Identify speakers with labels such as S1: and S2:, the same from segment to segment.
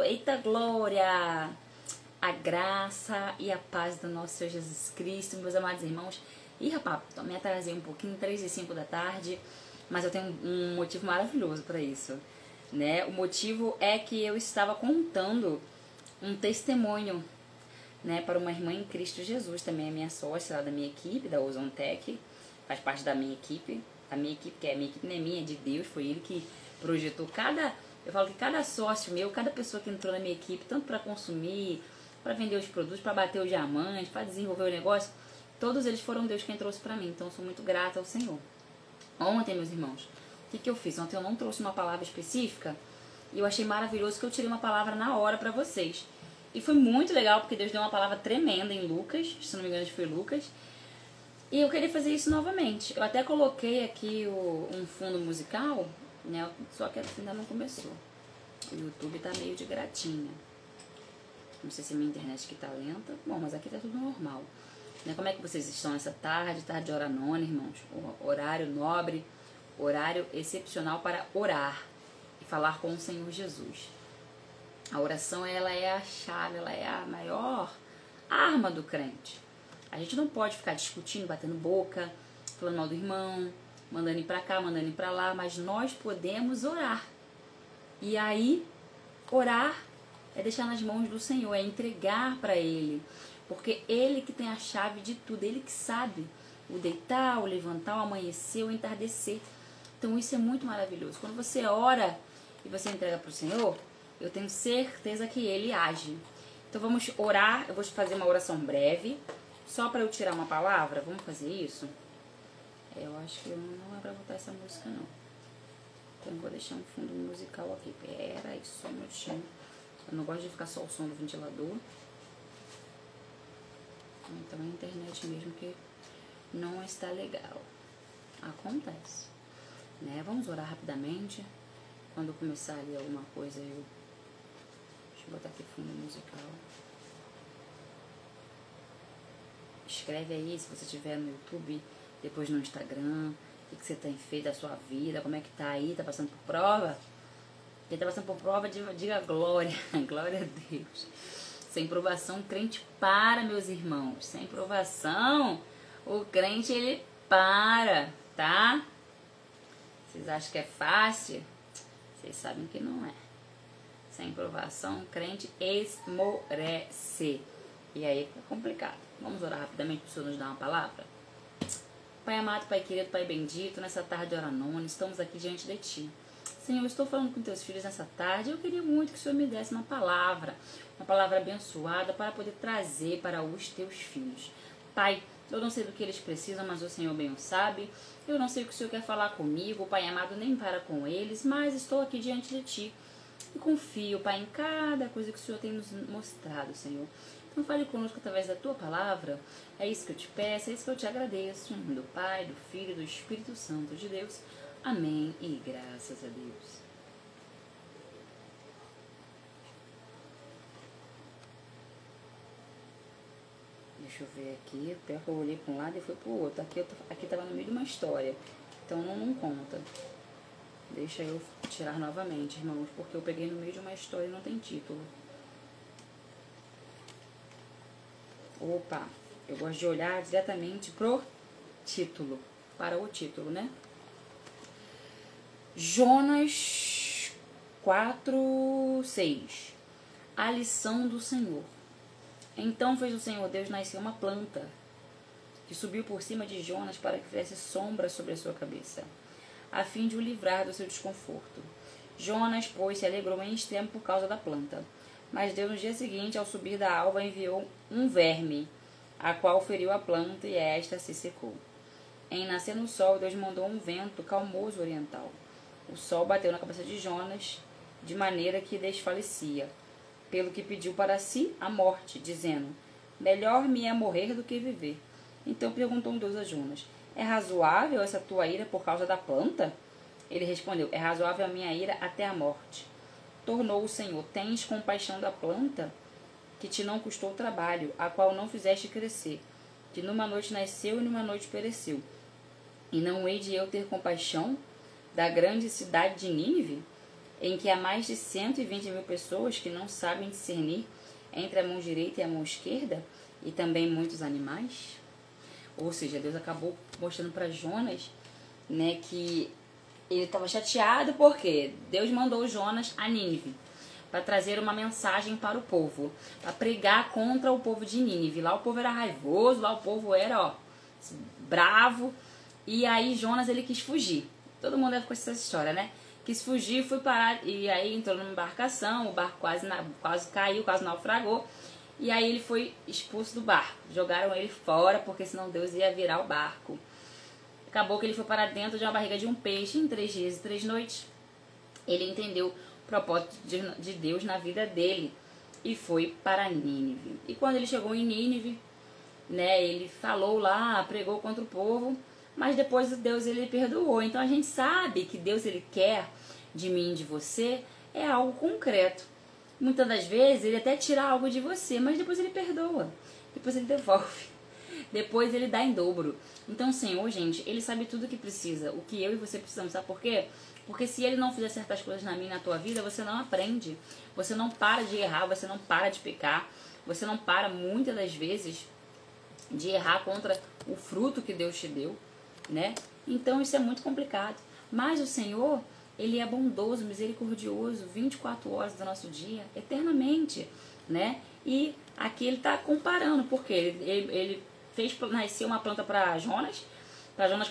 S1: Espírito. Eita glória! A graça e a paz do nosso Senhor Jesus Cristo, meus amados irmãos. Ih, rapaz, me atrasei um pouquinho, 3h05 da tarde, mas eu tenho um motivo maravilhoso para isso, né? O motivo é que eu estava contando um testemunho, né, para uma irmã em Cristo Jesus, também é minha sócia lá da minha equipe, da Ozontech, faz parte da minha equipe, que é a minha equipe não é minha, é de Deus, foi Ele que projetou eu falo que cada sócio meu, cada pessoa que entrou na minha equipe, tanto para consumir, para vender os produtos, para bater o diamante, para desenvolver o negócio, todos eles foram Deus quem trouxe para mim, então eu sou muito grata ao Senhor. Ontem, meus irmãos, o que eu fiz? Ontem eu não trouxe uma palavra específica e eu achei maravilhoso que eu tirei uma palavra na hora para vocês. E foi muito legal porque Deus deu uma palavra tremenda em Lucas, se não me engano foi Lucas, e eu queria fazer isso novamente. Eu até coloquei aqui um fundo musical, né? Só que ainda não começou. O YouTube tá meio de gratinha. Não sei se a minha internet aqui tá lenta. Bom, mas aqui tá tudo normal. Né? Como é que vocês estão essa tarde? Tarde de hora nona, irmãos. Horário nobre, horário excepcional para orar e falar com o Senhor Jesus. A oração, ela é a chave, ela é a maior arma do crente. A gente não pode ficar discutindo, batendo boca, falando mal do irmão, mandando ir pra cá, mandando ir pra lá, mas nós podemos orar. E aí, orar é deixar nas mãos do Senhor, é entregar para Ele, porque Ele que tem a chave de tudo, Ele que sabe o deitar, o levantar, o amanhecer, o entardecer. Então isso é muito maravilhoso. Quando você ora e você entrega para o Senhor, eu tenho certeza que Ele age. Então vamos orar, eu vou te fazer uma oração breve, só para eu tirar uma palavra, vamos fazer isso? Eu acho que não é para botar essa música não. Então eu vou deixar um fundo musical aqui. Pera aí, só um minutinho. Eu não gosto de ficar só o som do ventilador. Então é a internet mesmo que não está legal. Acontece. Né? Vamos orar rapidamente. Quando começar ali alguma coisa, deixa eu botar aqui fundo musical. Escreve aí se você estiver no YouTube, depois no Instagram, o que você tem feito da sua vida, como é que tá aí, tá passando por prova? Quem tá passando por prova, diga glória, glória a Deus. Sem provação, o crente para, meus irmãos. Sem provação, o crente, ele para, tá? Vocês acham que é fácil? Vocês sabem que não é. Sem provação, o crente esmorece. E aí é complicado. Vamos orar rapidamente para o Senhor nos dar uma palavra? Pai amado, Pai querido, Pai bendito, nessa tarde de hora nona, estamos aqui diante de Ti. Senhor, eu estou falando com Teus filhos nessa tarde. Eu queria muito que o Senhor me desse uma palavra abençoada para poder trazer para os Teus filhos. Pai, eu não sei do que eles precisam, mas o Senhor bem o sabe. Eu não sei o que o Senhor quer falar comigo, Pai amado, nem para com eles, mas estou aqui diante de Ti. E confio, Pai, em cada coisa que o Senhor tem nos mostrado, Senhor. Então fale conosco através da Tua palavra. É isso que eu te peço, é isso que eu te agradeço. Em nome do Pai, do Filho e do Espírito Santo de Deus. Amém e graças a Deus. Deixa eu ver aqui. Pior que eu olhei para um lado e fui para o outro. Aqui estava no meio de uma história. Então não conta. Deixa eu tirar novamente, irmãos, porque eu peguei no meio de uma história e não tem título. Opa, eu gosto de olhar diretamente pro título. Para o título, né? Jonas 4:6. A lição do Senhor. Então fez o Senhor Deus nascer uma planta que subiu por cima de Jonas para que fizesse sombra sobre a sua cabeça, a fim de o livrar do seu desconforto. Jonas, pois, se alegrou em extremo por causa da planta. Mas Deus, no dia seguinte, ao subir da alva, enviou um verme, a qual feriu a planta e esta se secou. Em nascendo o sol, Deus mandou um vento calmoso oriental. O sol bateu na cabeça de Jonas, de maneira que desfalecia, pelo que pediu para si a morte, dizendo: melhor me é morrer do que viver. Então perguntou Deus a Jonas: é razoável essa tua ira por causa da planta? Ele respondeu: é razoável a minha ira até a morte. Tornou o Senhor: tens compaixão da planta, que te não custou trabalho, a qual não fizeste crescer, que numa noite nasceu e numa noite pereceu. E não hei de eu ter compaixão da grande cidade de Nínive? em que há mais de 120 mil pessoas que não sabem discernir entre a mão direita e a mão esquerda, e também muitos animais. Ou seja, Deus acabou mostrando para Jonas, né, que ele estava chateado porque Deus mandou Jonas a Nínive para trazer uma mensagem para o povo, para pregar contra o povo de Nínive. Lá o povo era raivoso, lá o povo era bravo, e aí Jonas ele quis fugir. Todo mundo deve conhecer essa história, né? Quis fugir, foi parar, e aí entrou numa embarcação, o barco quase caiu, quase naufragou, e aí ele foi expulso do barco. Jogaram ele fora, porque senão Deus ia virar o barco. Acabou que ele foi parar dentro de uma barriga de um peixe em 3 dias e 3 noites. Ele entendeu o propósito de Deus na vida dele e foi para Nínive. E quando ele chegou em Nínive, né, ele falou lá, pregou contra o povo, mas depois Deus ele perdoou. Então a gente sabe que Deus ele quer de mim e de você é algo concreto. Muitas das vezes ele até tira algo de você, mas depois ele perdoa, depois ele devolve, depois ele dá em dobro. Então o Senhor, gente, ele sabe tudo o que precisa, o que eu e você precisamos. Sabe por quê? Porque se ele não fizer certas coisas na minha e na tua vida, você não aprende, você não para de errar, você não para de pecar, você não para muitas das vezes de errar contra o fruto que Deus te deu, né? Então isso é muito complicado. Mas o Senhor, ele é bondoso, misericordioso, 24 horas do nosso dia, eternamente, né? E aqui ele está comparando, porque ele fez nascer uma planta para Jonas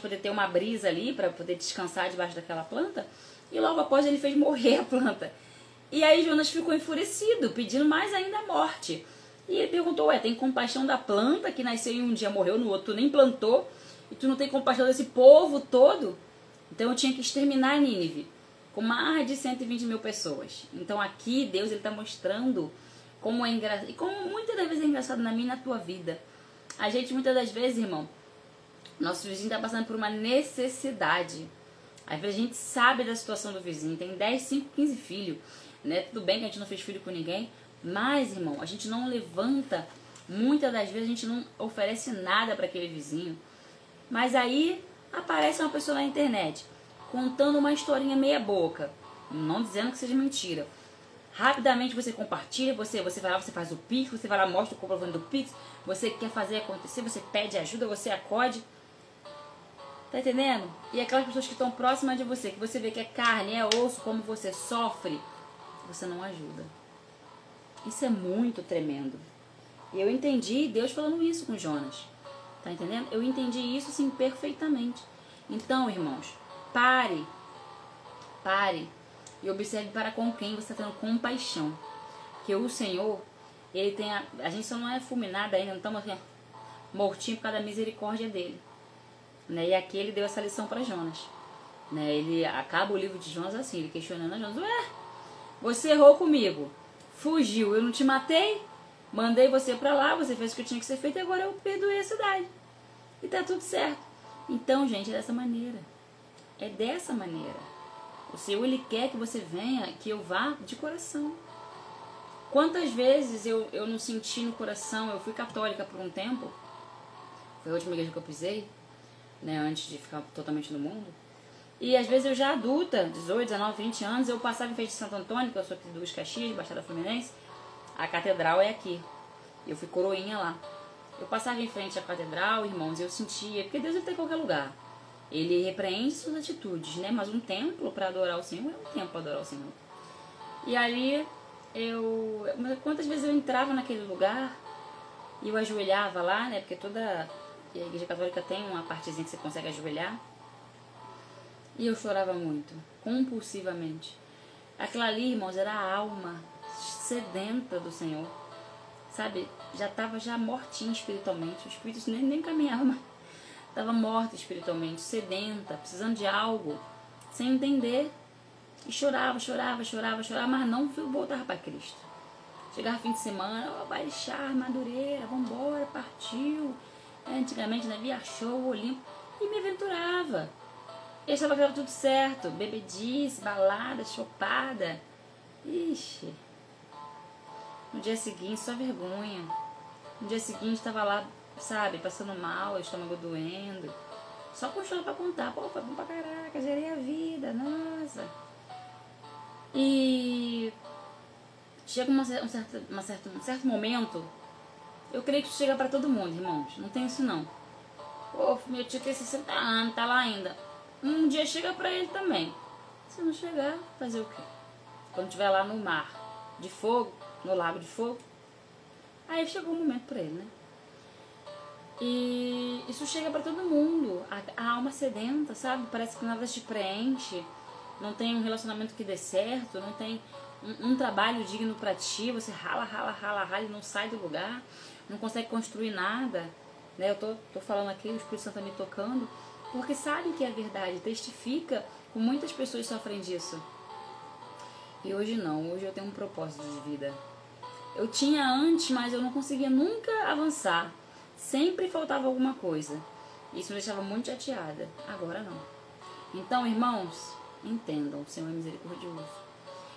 S1: poder ter uma brisa ali, para poder descansar debaixo daquela planta, e logo após ele fez morrer a planta. E aí Jonas ficou enfurecido, pedindo mais ainda a morte. E ele perguntou, tem compaixão da planta que nasceu em um dia, morreu no outro, tu nem plantou, e tu não tem compaixão desse povo todo? Então eu tinha que exterminar Nínive, com mais de 120 mil pessoas. Então aqui Deus está mostrando como é engraçado, e como muitas das vezes é engraçado na minha e na tua vida. A gente muitas das vezes, irmão, nosso vizinho está passando por uma necessidade. Às vezes a gente sabe da situação do vizinho, tem 10, 5, 15 filhos, né? Tudo bem que a gente não fez filho com ninguém, mas, irmão, a gente não levanta, muitas das vezes a gente não oferece nada para aquele vizinho. Mas aí aparece uma pessoa na internet contando uma historinha meia boca, não dizendo que seja mentira. Rapidamente você compartilha, você vai lá, você faz o Pix, você vai lá, mostra o comprovante do Pix, você quer fazer acontecer, você pede ajuda, você acode. Tá entendendo? E aquelas pessoas que estão próximas de você, que você vê que é carne, é osso, como você sofre, você não ajuda. Isso é muito tremendo. E eu entendi Deus falando isso com Jonas. Tá entendendo? Eu entendi isso, sim, perfeitamente. Então, irmãos, pare e observe para com quem você está tendo compaixão. Porque o Senhor, ele tem a gente só não é fulminado ainda, não estamos assim, mortinho por causa da misericórdia dele, né? E aqui ele deu essa lição para Jonas, né? Ele acaba o livro de Jonas assim, ele questionando a Jonas: você errou comigo, fugiu, eu não te matei, mandei você para lá, você fez o que tinha que ser feito e agora eu perdoei a cidade e tá tudo certo. Então, gente, é dessa maneira. É dessa maneira. O Senhor, ele quer que você venha, que eu vá de coração. Quantas vezes eu não senti no coração, eu fui católica por um tempo, foi a última igreja que eu pisei, né, antes de ficar totalmente no mundo, e às vezes eu já adulta, 18, 19, 20 anos, eu passava em frente de Santo Antônio, que eu sou aqui do Caxias, Baixada Fluminense, a catedral é aqui, eu fui coroinha lá. Eu passava em frente à catedral, irmãos, eu sentia, porque Deus está em qualquer lugar. Ele repreende suas atitudes, né? Mas um templo para adorar o Senhor é um templo para adorar o Senhor. E ali, quantas vezes eu entrava naquele lugar e eu ajoelhava lá, né? Porque toda a igreja católica tem uma partezinha que você consegue ajoelhar. E eu chorava muito, compulsivamente. Aquilo ali, irmãos, era a alma sedenta do Senhor. Sabe? Já estava mortinha espiritualmente. O espírito nem caminhava mais. Estava morta espiritualmente, sedenta, precisando de algo, sem entender. E chorava, mas não voltava para Cristo. Chegava fim de semana, Baixar, Madureira, vambora, partiu. Antigamente não havia show, Olimpo. E me aventurava. Eu achava que estava tudo certo. Bebedice, balada, chopada. Ixi. No dia seguinte, só vergonha. No dia seguinte, estava lá, sabe, passando mal, o estômago doendo. Só com choro pra contar. Pô, foi bom pra caraca, gerei a vida, nossa. E chega um certo momento, eu creio que chega para todo mundo, irmãos. Não tem isso não. Pô, meu tio tem 60 anos, tá lá ainda. Um dia chega para ele também. Se não chegar, fazer o quê? Quando estiver lá no mar de fogo, no lago de fogo, aí chegou o momento para ele, né? E isso chega para todo mundo. A alma sedenta, sabe? Parece que nada te preenche. Não tem um relacionamento que dê certo. Não tem um trabalho digno para ti. Você rala e não sai do lugar. Não consegue construir nada, né? Eu tô falando aqui, o Espírito Santo tá me tocando, porque sabe que é verdade. Testifica. Muitas pessoas sofrem disso. E hoje não. Hoje eu tenho um propósito de vida. Eu tinha antes, mas eu não conseguia nunca avançar. Sempre faltava alguma coisa. Isso me deixava muito chateada. Agora não. Então, irmãos, entendam, o Senhor é misericordioso.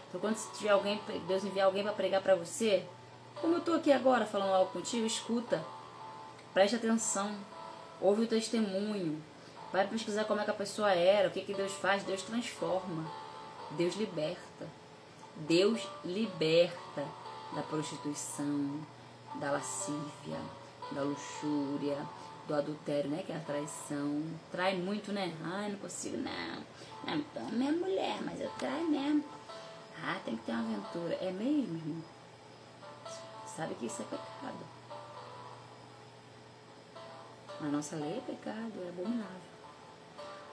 S1: Então, quando tiver alguém, Deus enviar alguém para pregar para você, como eu estou aqui agora falando algo contigo, escuta. Preste atenção. Ouve o testemunho. Vai pesquisar como é que a pessoa era, o que Deus faz. Deus transforma. Deus liberta. Deus liberta da prostituição, da lascívia, da luxúria, do adultério, né? Que é a traição. Trai muito, né? Ai, não consigo, não. Então, minha mulher, mas eu traio mesmo. Ah, tem que ter uma aventura. É mesmo, irmão? Sabe que isso é pecado. A nossa lei é pecado, é abominável.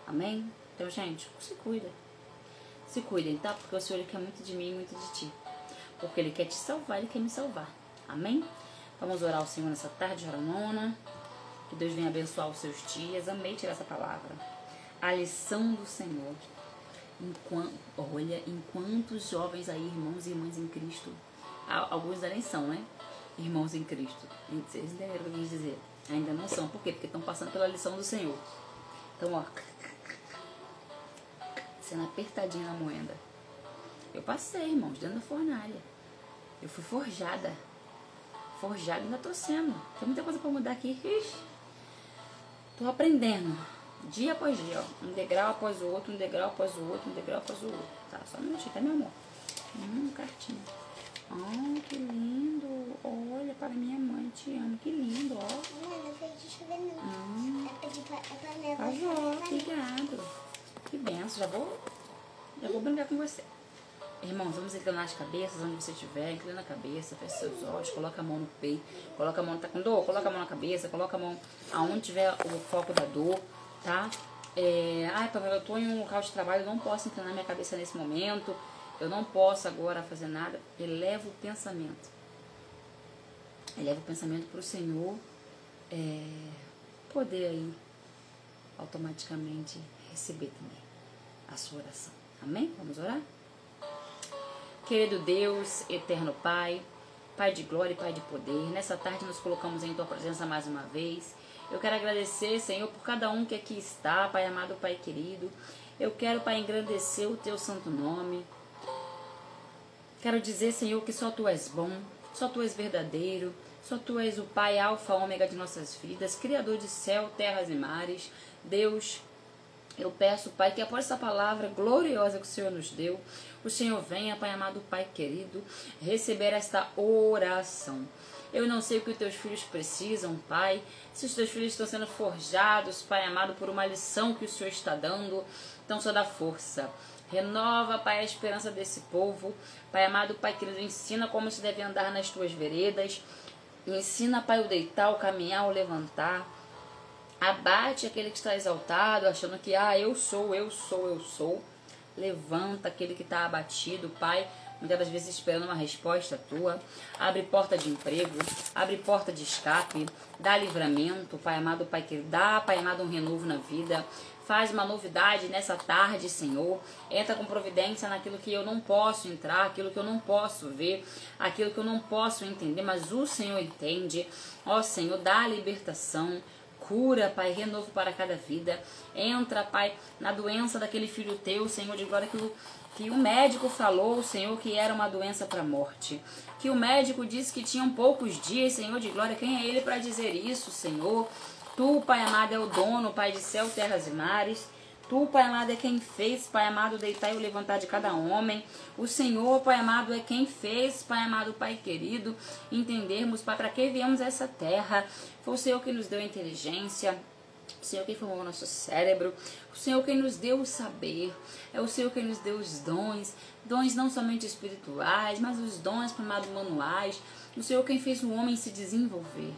S1: Amém? Então, gente, se cuida. Se cuidem, tá? Porque o Senhor quer muito de mim e muito de ti. Porque Ele quer te salvar, Ele quer me salvar. Amém? Vamos orar ao Senhor nessa tarde, hora nona. Que Deus venha abençoar os seus dias. Amei tirar essa palavra. A lição do Senhor. Enquanto os jovens aí, irmãos e irmãs em Cristo, alguns ainda nem são, né? Irmãos em Cristo. Vocês entenderam o que eu quis dizer? Ainda não são. Por quê? Porque estão passando pela lição do Senhor. Então, ó, sendo apertadinha na moeda. Eu passei, irmãos, dentro da fornalha. Eu fui forjada. Forjada e ainda tô sendo. Tem muita coisa pra mudar aqui. Ixi. Tô aprendendo. Dia após dia, ó. Um degrau após o outro, um degrau após o outro, um degrau após o outro. Tá, só um minutinho, tá, meu amor? Cartinha. Oh, que lindo. Olha, para minha mãe, te amo. Que lindo, ó.
S2: Não, não foi de chover, não. É pra levar.
S1: Obrigado. Que benção. Já vou brincar com você. Irmãos, vamos inclinar as cabeças onde você estiver. Inclina a cabeça, fecha seus olhos, coloca a mão no peito. Coloca a mão, tá com dor? Coloca a mão na cabeça, coloca a mão aonde tiver o foco da dor, tá? Pamela, eu tô em um local de trabalho, eu não posso inclinar minha cabeça nesse momento. Eu não posso agora fazer nada. Eleva o pensamento. Eleva o pensamento para o Senhor poder aí automaticamente receber também a sua oração. Amém? Vamos orar? Querido Deus, eterno Pai, Pai de glória e Pai de poder, nessa tarde nos colocamos em Tua presença mais uma vez. Eu quero agradecer, Senhor, por cada um que aqui está, Pai amado, Pai querido. Eu quero, Pai, engrandecer o Teu santo nome. Quero dizer, Senhor, que só Tu és bom, só Tu és verdadeiro, só Tu és o Pai alfa, ômega de nossas vidas, Criador de céu, terras e mares. Deus, eu peço, Pai, que após essa palavra gloriosa que o Senhor nos deu, o Senhor venha, Pai amado, Pai querido, receber esta oração. Eu não sei o que os Teus filhos precisam, Pai, se os Teus filhos estão sendo forjados, Pai amado, por uma lição que o Senhor está dando, então só dá força. Renova, Pai, a esperança desse povo. Pai amado, Pai querido, ensina como se deve andar nas Tuas veredas. Ensina, Pai, o deitar, o caminhar, o levantar. Abate aquele que está exaltado, achando que, eu sou. Levanta aquele que está abatido, Pai, muitas das vezes esperando uma resposta Tua. Abre porta de emprego, abre porta de escape, dá livramento, Pai amado, Pai querido. Dá, Pai amado, um renovo na vida. Faz uma novidade nessa tarde, Senhor. Entra com providência naquilo que eu não posso entrar, aquilo que eu não posso ver, aquilo que eu não posso entender, mas o Senhor entende. Ó Senhor, dá a libertação, cura, Pai, renovo para cada vida. Entra, Pai, na doença daquele filho Teu, Senhor, de glória, que o médico falou, Senhor, que era uma doença para a morte. Que o médico disse que tinham poucos dias, Senhor, de glória. Quem é Ele para dizer isso, Senhor? Tu, Pai amado, é o dono, Pai de céu, terras e mares. Tu, Pai amado, é quem fez, Pai amado, o deitar e o levantar de cada homem. O Senhor, Pai amado, é quem fez, Pai amado, Pai querido, entendermos, Pai, para que viemos a essa terra. Foi o Senhor que nos deu inteligência, o Senhor quem formou o nosso cérebro, o Senhor quem nos deu o saber, é o Senhor quem nos deu os dons não somente espirituais, mas os dons, Pai amado, manuais. O Senhor quem fez o homem se desenvolver.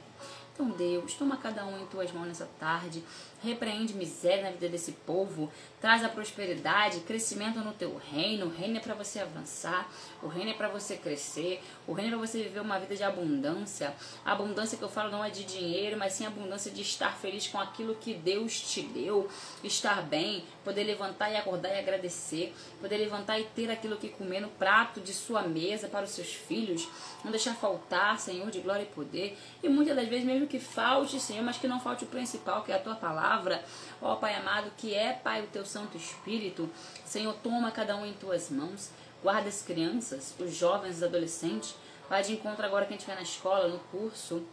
S1: Então, Deus, toma cada um em tuas mãos nessa tarde, repreende miséria na vida desse povo, traz a prosperidade, crescimento no teu reino. O reino é para você avançar, o reino é para você crescer, o reino é para você viver uma vida de abundância. A abundância que eu falo não é de dinheiro, mas sim a abundância de estar feliz com aquilo que Deus te deu, estar bem, poder levantar e acordar e agradecer, poder levantar e ter aquilo que comer no prato de sua mesa para os seus filhos, não deixar faltar, Senhor, de glória e poder. E muitas das vezes mesmo que falte, Senhor, mas que não falte o principal, que é a tua palavra, ó Pai amado, que é, Pai, o teu Santo Espírito. Senhor, toma cada um em tuas mãos, guarda as crianças, os jovens, os adolescentes, vai de encontro agora quem estiver na escola, no curso,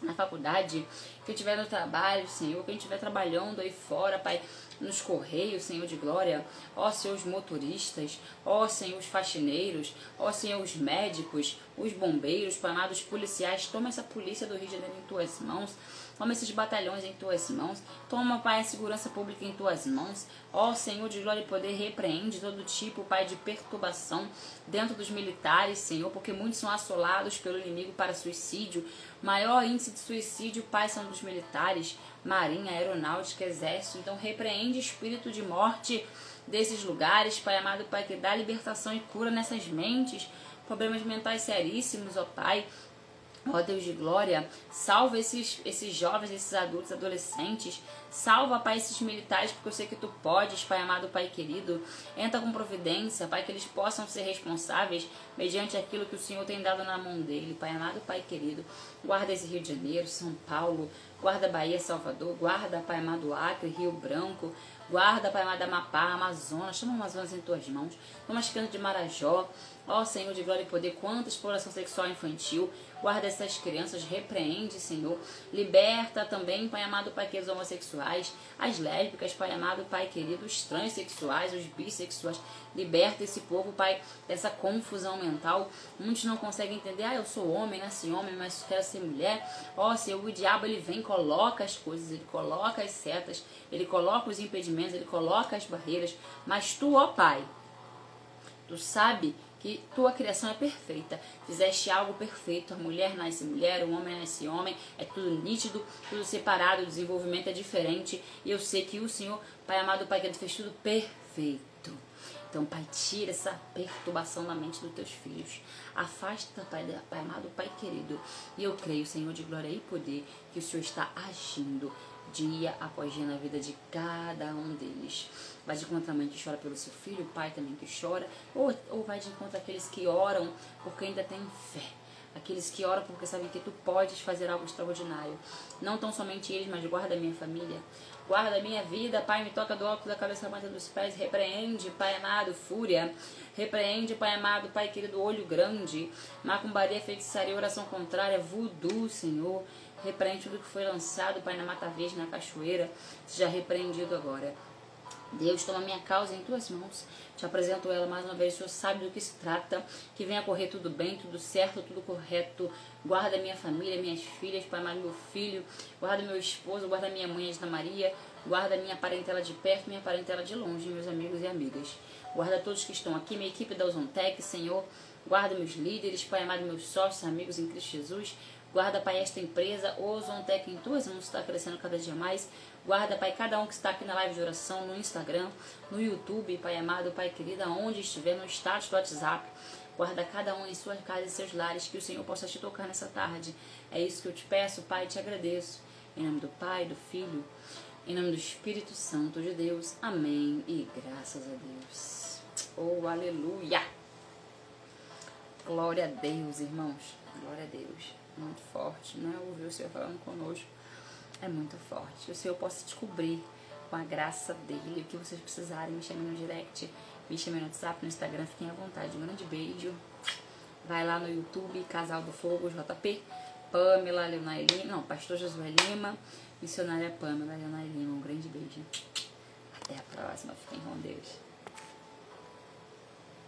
S1: na faculdade, quem estiver no trabalho, Senhor, quem estiver trabalhando aí fora, Pai, nos correios, Senhor de glória, ó Senhor, os motoristas, ó Senhor, os faxineiros, ó Senhor, os médicos, os bombeiros, Pai amado, os policiais. Toma essa polícia do Rio de Janeiro em tuas mãos, toma esses batalhões em tuas mãos, toma, Pai, a segurança pública em tuas mãos, ó Senhor de glória e poder, repreende todo tipo, Pai, de perturbação dentro dos militares, Senhor, porque muitos são assolados pelo inimigo para suicídio. Maior índice de suicídio, Pai, são dos militares, marinha, aeronáutica, exército. Então repreende espírito de morte desses lugares, Pai amado, Pai, que dá libertação e cura nessas mentes, problemas mentais seríssimos, ó Pai. Ó Deus de glória, salva esses jovens, esses adultos, adolescentes. Salva, Pai, esses militares, porque eu sei que Tu podes, Pai amado, Pai querido. Entra com providência, Pai, que eles possam ser responsáveis mediante aquilo que o Senhor tem dado na mão dele. Pai amado, Pai querido, guarda esse Rio de Janeiro, São Paulo, guarda Bahia, Salvador, guarda, Pai amado, Acre, Rio Branco, guarda, Pai amado, Amapá, Amazonas. Chama o Amazonas em Tuas mãos. Toma as crianças de Marajó. Ó Senhor de glória e poder, quanta exploração sexual infantil. Guarda essas crianças, repreende, Senhor. Liberta também, Pai amado, Pai querido, os homossexuais, as lésbicas, Pai amado, Pai querido, os transexuais, os bissexuais. Liberta esse povo, Pai, dessa confusão mental. Muitos não conseguem entender, eu sou homem, nasci homem, mas quero ser mulher. Ó Senhor, o diabo, ele vem, coloca as coisas, ele coloca as setas, ele coloca os impedimentos, ele coloca as barreiras. Mas Tu, ó Pai, Tu sabe que Tua criação é perfeita, fizeste algo perfeito, a mulher nasce mulher, o homem nasce homem, é tudo nítido, tudo separado, o desenvolvimento é diferente, e eu sei que o Senhor, Pai amado, Pai querido, fez tudo perfeito. Então, Pai, tira essa perturbação da mente dos Teus filhos, afasta, Pai amado, Pai querido, e eu creio, Senhor de glória e poder, que o Senhor está agindo dia após dia na vida de cada um deles. Vai de encontro a mãe que chora pelo seu filho, o pai também que chora, ou vai de encontro àqueles que oram porque ainda têm fé, aqueles que oram porque sabem que Tu podes fazer algo extraordinário. Não tão somente eles, mas guarda a minha família, guarda a minha vida, Pai, me toca do alto da cabeça à ponta dos pés, repreende, Pai amado, fúria, repreende, Pai amado, Pai querido, olho grande, macumbaria, feitiçaria, oração contrária, voodoo, Senhor. Repreende tudo que foi lançado, Pai, na mata verde, na cachoeira, seja repreendido agora. Deus, toma minha causa em Tuas mãos, te apresento ela mais uma vez, o Senhor sabe do que se trata, que venha correr tudo bem, tudo certo, tudo correto. Guarda minha família, minhas filhas, Pai amado, meu filho, guarda meu esposo, guarda minha mãe, Ana Maria, guarda minha parentela de perto, minha parentela de longe, meus amigos e amigas. Guarda todos que estão aqui, minha equipe da Ozontec, Senhor, guarda meus líderes, Pai amado, meus sócios, amigos em Cristo Jesus. Guarda, Pai, esta empresa, Ozontec, em Tuas mãos, está crescendo cada dia mais. Guarda, Pai, cada um que está aqui na live de oração, no Instagram, no YouTube, Pai amado, Pai querido, aonde estiver, no status do WhatsApp. Guarda cada um em sua casa e seus lares, que o Senhor possa te tocar nessa tarde. É isso que eu te peço, Pai, te agradeço. Em nome do Pai, do Filho, em nome do Espírito Santo de Deus. Amém. E graças a Deus. Oh, aleluia. Glória a Deus, irmãos. Glória a Deus. Muito forte, né? Ouvir o Senhor falando conosco é muito forte. Que o Senhor possa descobrir com a graça dele o que vocês precisarem. Me chamem no direct, me chamem no WhatsApp, no Instagram, fiquem à vontade. Um grande beijo. Vai lá no YouTube, Casal do Fogo, JP, Pamela, Leonai Lima, não, Pastor Josué Lima, Missionária Pamela, Leonai Lima. Um grande beijo. Até. Até a próxima. Fiquem com Deus.